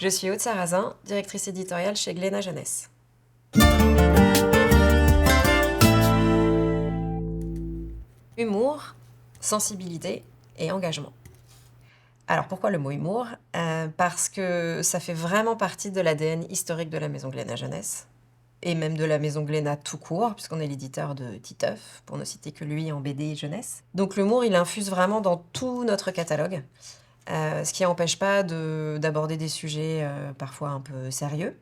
Je suis Aude Sarrazin, directrice éditoriale chez Glénat Jeunesse. Humour, sensibilité et engagement. Alors pourquoi le mot humour ? Parce que ça fait vraiment partie de l'ADN historique de la maison Glénat Jeunesse, et même de la maison Glénat tout court, puisqu'on est l'éditeur de Titeuf, pour ne citer que lui en BD et jeunesse. Donc l'humour, il infuse vraiment dans tout notre catalogue, ce qui n'empêche pas d'aborder des sujets parfois un peu sérieux,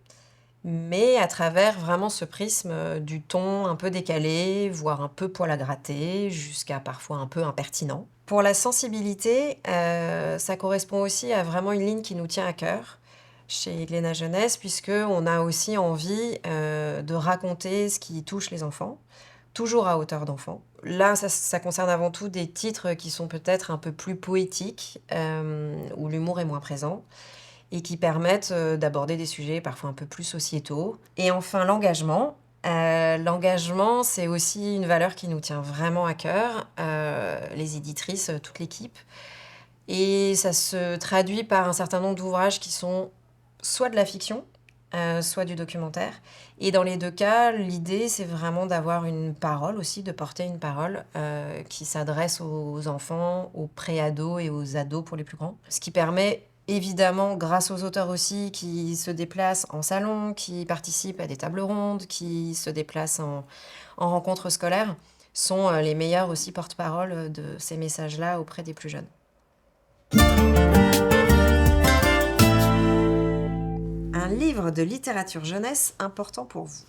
mais à travers vraiment ce prisme du ton un peu décalé, voire un peu poil à gratter, jusqu'à parfois un peu impertinent. Pour la sensibilité, ça correspond aussi à vraiment une ligne qui nous tient à cœur chez Glénat Jeunesse, puisqu'on a aussi envie de raconter ce qui touche les enfants, toujours à hauteur d'enfant. Là, ça concerne avant tout des titres qui sont peut-être un peu plus poétiques, où l'humour est moins présent, et qui permettent d'aborder des sujets parfois un peu plus sociétaux. Et enfin, l'engagement. L'engagement, c'est aussi une valeur qui nous tient vraiment à cœur, les éditrices, toute l'équipe. Et ça se traduit par un certain nombre d'ouvrages qui sont soit de la fiction, soit du documentaire. Et dans les deux cas, l'idée, c'est vraiment d'avoir une parole aussi, de porter une parole qui s'adresse aux enfants, aux pré-ados et aux ados pour les plus grands. Ce qui permet, évidemment, grâce aux auteurs aussi, qui se déplacent en salon, qui participent à des tables rondes, qui se déplacent en rencontres scolaires, sont les meilleurs aussi porte-parole de ces messages-là auprès des plus jeunes. Un livre de littérature jeunesse important pour vous.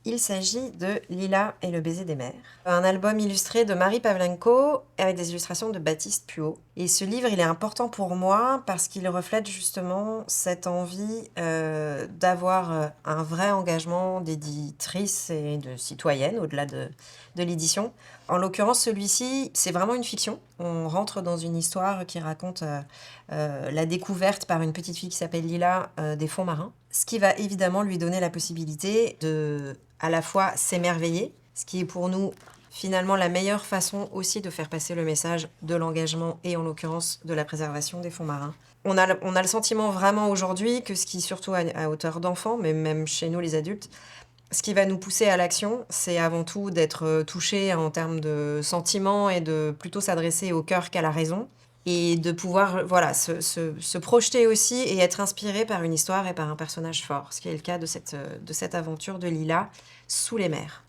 Il s'agit de Lila et le baiser des mers, un album illustré de Marie Pavlenko avec des illustrations de Baptiste Puot. Et ce livre, il est important pour moi parce qu'il reflète justement cette envie d'avoir un vrai engagement d'éditrice et de citoyenne au-delà de l'édition. En l'occurrence, celui-ci, c'est vraiment une fiction. On rentre dans une histoire qui raconte la découverte par une petite fille qui s'appelle Lila des fonds marins, ce qui va évidemment lui donner la possibilité de à la fois s'émerveiller, ce qui est pour nous finalement la meilleure façon aussi de faire passer le message de l'engagement et en l'occurrence de la préservation des fonds marins. On a le sentiment vraiment aujourd'hui que ce qui, surtout à hauteur d'enfants, mais même chez nous les adultes, ce qui va nous pousser à l'action, c'est avant tout d'être touché en termes de sentiments et de plutôt s'adresser au cœur qu'à la raison. Et de pouvoir se projeter aussi et être inspiré par une histoire et par un personnage fort, ce qui est le cas de cette aventure de Lila, Sous les mers.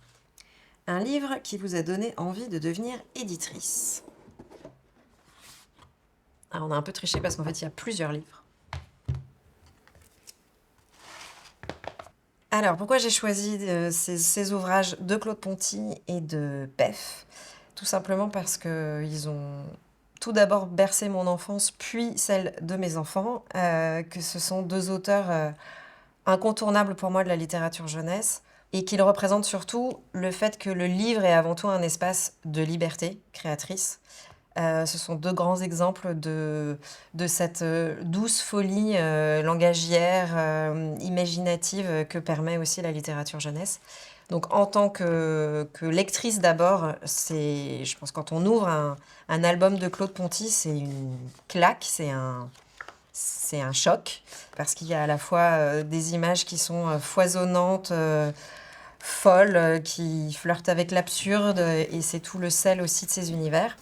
Un livre qui vous a donné envie de devenir éditrice. Alors on a un peu triché parce qu'en fait il y a plusieurs livres. Alors pourquoi j'ai choisi ces ouvrages de Claude Ponty et de Pef ? Tout simplement parce qu'ils ont tout d'abord bercé mon enfance, puis celle de mes enfants, que ce sont deux auteurs incontournables pour moi de la littérature jeunesse, et qu'ils représentent surtout le fait que le livre est avant tout un espace de liberté créatrice. Ce sont deux grands exemples de cette douce folie langagière, imaginative que permet aussi la littérature jeunesse. Donc en tant que lectrice d'abord, je pense quand on ouvre un album de Claude Ponty, c'est une claque, c'est un choc, parce qu'il y a à la fois des images qui sont foisonnantes, folles, qui flirtent avec l'absurde, et c'est tout le sel aussi de ces univers.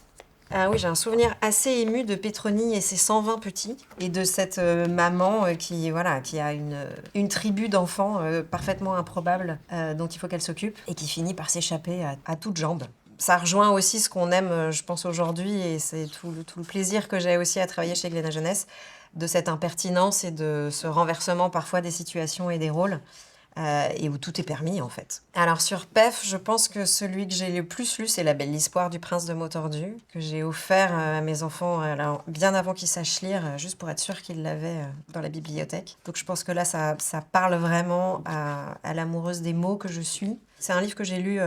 Ah oui, j'ai un souvenir assez ému de Pétronie et ses 120 petits, et de cette maman qui a une tribu d'enfants parfaitement improbables dont il faut qu'elle s'occupe, et qui finit par s'échapper à toutes jambes. Ça rejoint aussi ce qu'on aime, je pense, aujourd'hui, et c'est tout le plaisir que j'ai aussi à travailler chez Glénat Jeunesse, de cette impertinence et de ce renversement parfois des situations et des rôles. Et où tout est permis, en fait. Alors, sur Pef, je pense que celui que j'ai le plus lu, c'est La Belle Histoire du Prince de Motordu, que j'ai offert à mes enfants bien avant qu'ils sachent lire, juste pour être sûr qu'ils l'avaient dans la bibliothèque. Donc, je pense que là, ça parle vraiment à l'amoureuse des mots que je suis. C'est un livre que j'ai lu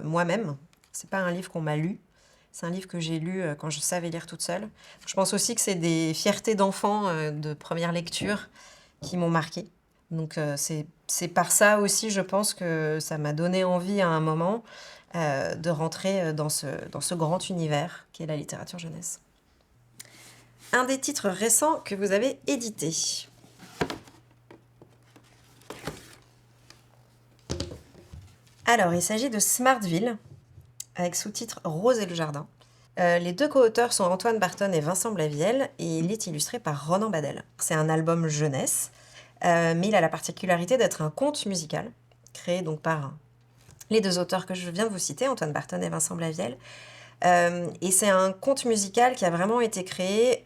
moi-même. C'est pas un livre qu'on m'a lu. C'est un livre que j'ai lu quand je savais lire toute seule. Je pense aussi que c'est des fiertés d'enfants de première lecture qui m'ont marquée. Donc c'est par ça aussi, je pense, que ça m'a donné envie à un moment de rentrer dans ce grand univers qu'est la littérature jeunesse. un des titres récents que vous avez édité. Alors, il s'agit de Smartville, avec sous-titre Rose et le jardin. Les deux co-auteurs sont Antoine Barton et Vincent Blaviel, et il est illustré par Ronan Badel. C'est un album jeunesse, mais il a la particularité d'être un conte musical, créé donc par les deux auteurs que je viens de vous citer, Antoine Barton et Vincent Blaviel. Et c'est un conte musical qui a vraiment été créé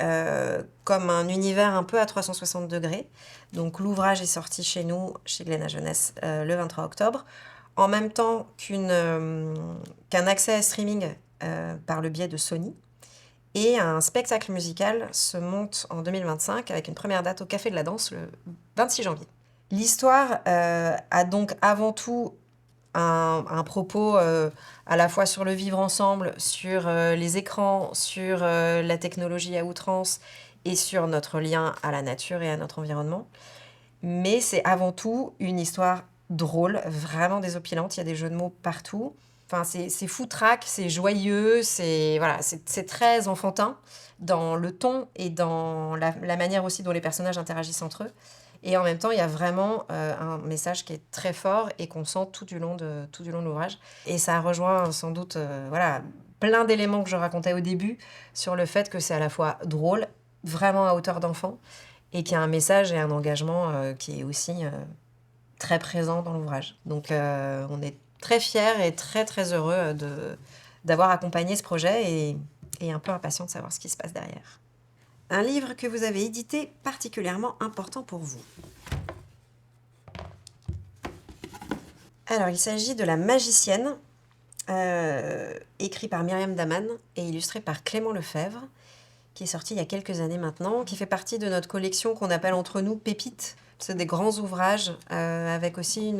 comme un univers un peu à 360 degrés. Donc l'ouvrage est sorti chez nous, chez Glénat Jeunesse, le 23 octobre, en même temps qu'un accès à streaming par le biais de Sony. Et un spectacle musical se monte en 2025 avec une première date au Café de la Danse le 26 janvier. L'histoire a donc avant tout un propos à la fois sur le vivre ensemble, sur les écrans, sur la technologie à outrance et sur notre lien à la nature et à notre environnement. Mais c'est avant tout une histoire drôle, vraiment désopilante. Il y a des jeux de mots partout. Enfin, c'est foutraque, c'est joyeux, c'est très enfantin dans le ton et dans la manière aussi dont les personnages interagissent entre eux. Et en même temps, il y a vraiment un message qui est très fort et qu'on sent tout du long de l'ouvrage. Et ça rejoint sans doute plein d'éléments que je racontais au début sur le fait que c'est à la fois drôle, vraiment à hauteur d'enfant, et qu'il y a un message et un engagement qui est aussi très présent dans l'ouvrage. Donc on est très fiers et très très heureux d'avoir accompagné ce projet et un peu impatients de savoir ce qui se passe derrière. Un livre que vous avez édité particulièrement important pour vous. Alors, il s'agit de La Magicienne, écrit par Myriam Daman et illustré par Clément Lefebvre, qui est sorti il y a quelques années maintenant, qui fait partie de notre collection qu'on appelle entre nous Pépites. C'est des grands ouvrages avec aussi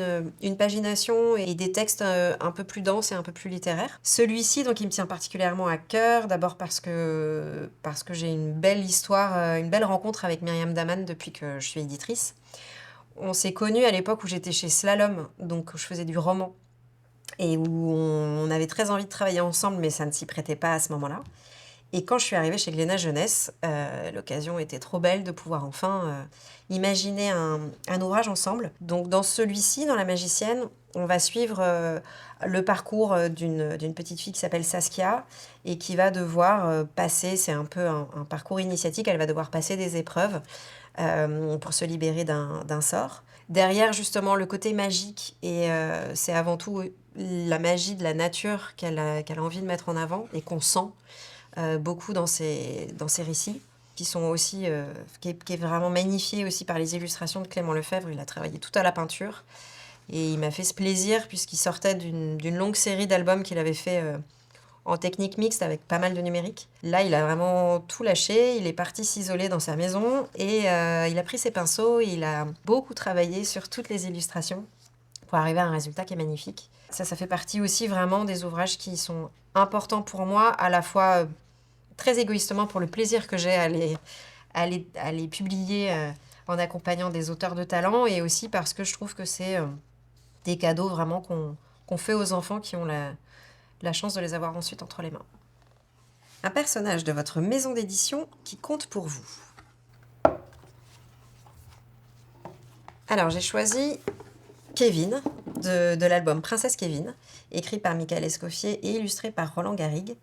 une pagination et des textes un peu plus denses et un peu plus littéraires. Celui-ci, donc, il me tient particulièrement à cœur, d'abord parce que j'ai une belle histoire, une belle rencontre avec Myriam Daman depuis que je suis éditrice. On s'est connus à l'époque où j'étais chez Slalom, donc où je faisais du roman, et où on avait très envie de travailler ensemble, mais ça ne s'y prêtait pas à ce moment-là. Et quand je suis arrivée chez Glénat Jeunesse, l'occasion était trop belle de pouvoir enfin imaginer un ouvrage ensemble. Donc dans celui-ci, dans La Magicienne, on va suivre le parcours d'une petite fille qui s'appelle Saskia et qui va devoir passer, c'est un peu un parcours initiatique, elle va devoir passer des épreuves pour se libérer d'un sort. Derrière, justement, le côté magique, et c'est avant tout la magie de la nature qu'elle a envie de mettre en avant et qu'on sent beaucoup dans ces récits, qui sont aussi, qui est vraiment magnifié aussi par les illustrations de Clément Lefebvre. Il a travaillé tout à la peinture et il m'a fait ce plaisir puisqu'il sortait d'une longue série d'albums qu'il avait fait en technique mixte avec pas mal de numérique. Là, il a vraiment tout lâché, il est parti s'isoler dans sa maison et il a pris ses pinceaux, il a beaucoup travaillé sur toutes les illustrations pour arriver à un résultat qui est magnifique. Ça fait partie aussi vraiment des ouvrages qui sont importants pour moi, à la fois très égoïstement pour le plaisir que j'ai à les publier en accompagnant des auteurs de talent, et aussi parce que je trouve que c'est des cadeaux vraiment qu'on fait aux enfants qui ont la chance de les avoir ensuite entre les mains. Un personnage de votre maison d'édition qui compte pour vous. Alors, j'ai choisi Kevin, de l'album Princesse Kevin, écrit par Michael Escoffier et illustré par Roland Garrigue,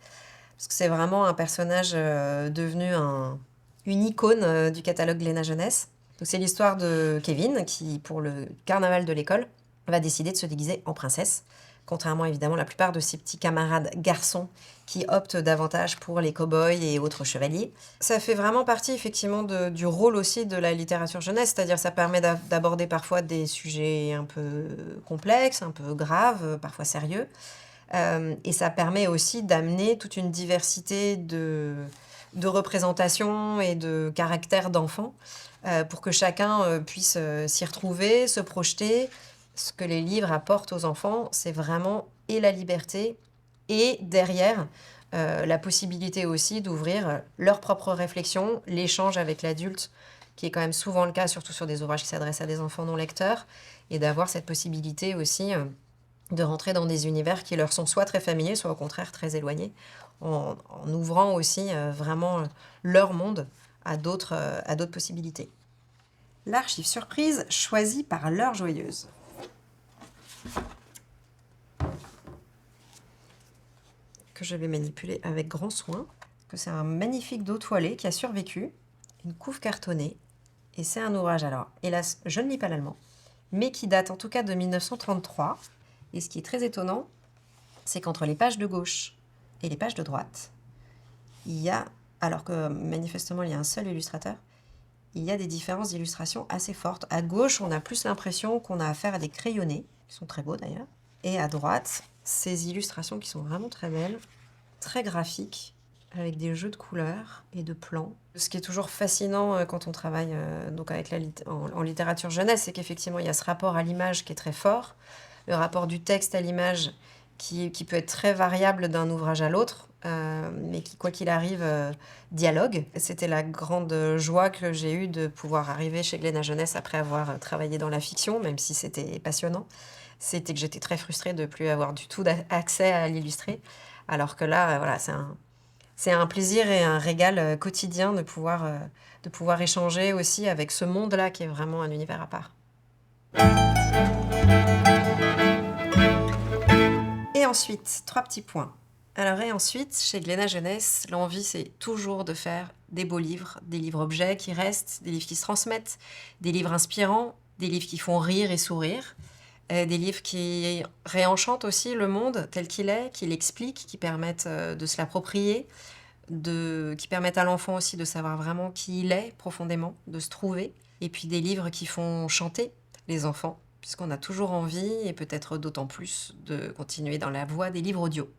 parce que c'est vraiment un personnage devenu une icône du catalogue Glénat Jeunesse. Donc c'est l'histoire de Kevin qui, pour le carnaval de l'école, va décider de se déguiser en princesse, contrairement évidemment à la plupart de ses petits camarades garçons qui optent davantage pour les cow-boys et autres chevaliers. Ça fait vraiment partie effectivement du rôle aussi de la littérature jeunesse, c'est-à-dire ça permet d'aborder parfois des sujets un peu complexes, un peu graves, parfois sérieux, et ça permet aussi d'amener toute une diversité de représentations et de caractères d'enfants pour que chacun puisse s'y retrouver, se projeter. Ce que les livres apportent aux enfants, c'est vraiment et la liberté et derrière la possibilité aussi d'ouvrir leur propre réflexion, l'échange avec l'adulte, qui est quand même souvent le cas, surtout sur des ouvrages qui s'adressent à des enfants non lecteurs, et d'avoir cette possibilité aussi de rentrer dans des univers qui leur sont soit très familiers, soit au contraire très éloignés, en ouvrant aussi vraiment leur monde à d'autres possibilités. L'archive surprise choisie par l'heure joyeuse. Que je vais manipuler avec grand soin. Que c'est un magnifique dos toilé qui a survécu, une couve cartonnée, et c'est un ouvrage, alors hélas je ne lis pas l'allemand, mais qui date en tout cas de 1933, et ce qui est très étonnant, c'est qu'entre les pages de gauche et les pages de droite, il y a, alors que manifestement il y a un seul illustrateur, il y a des différences d'illustration assez fortes. À gauche, on a plus l'impression qu'on a affaire à des crayonnés, qui sont très beaux d'ailleurs, et à droite, ces illustrations qui sont vraiment très belles, très graphiques, avec des jeux de couleurs et de plans. Ce qui est toujours fascinant quand on travaille donc avec en littérature jeunesse, c'est qu'effectivement, il y a ce rapport à l'image qui est très fort, le rapport du texte à l'image qui peut être très variable d'un ouvrage à l'autre, mais qui, quoi qu'il arrive, dialogue. C'était la grande joie que j'ai eue de pouvoir arriver chez Glénat Jeunesse après avoir travaillé dans la fiction, même si c'était passionnant. C'était que j'étais très frustrée de ne plus avoir du tout accès à l'illustré, alors que là, voilà, c'est un plaisir et un régal quotidien de pouvoir échanger aussi avec ce monde-là qui est vraiment un univers à part. Et ensuite, 3 petits points. Alors et ensuite, chez Glénat Jeunesse, l'envie c'est toujours de faire des beaux livres, des livres-objets qui restent, des livres qui se transmettent, des livres inspirants, des livres qui font rire et sourire, des livres qui réenchantent aussi le monde tel qu'il est, qui l'expliquent, qui permettent de se l'approprier, qui permettent à l'enfant aussi de savoir vraiment qui il est profondément, de se trouver. Et puis des livres qui font chanter les enfants, puisqu'on a toujours envie, et peut-être d'autant plus, de continuer dans la voie des livres audio.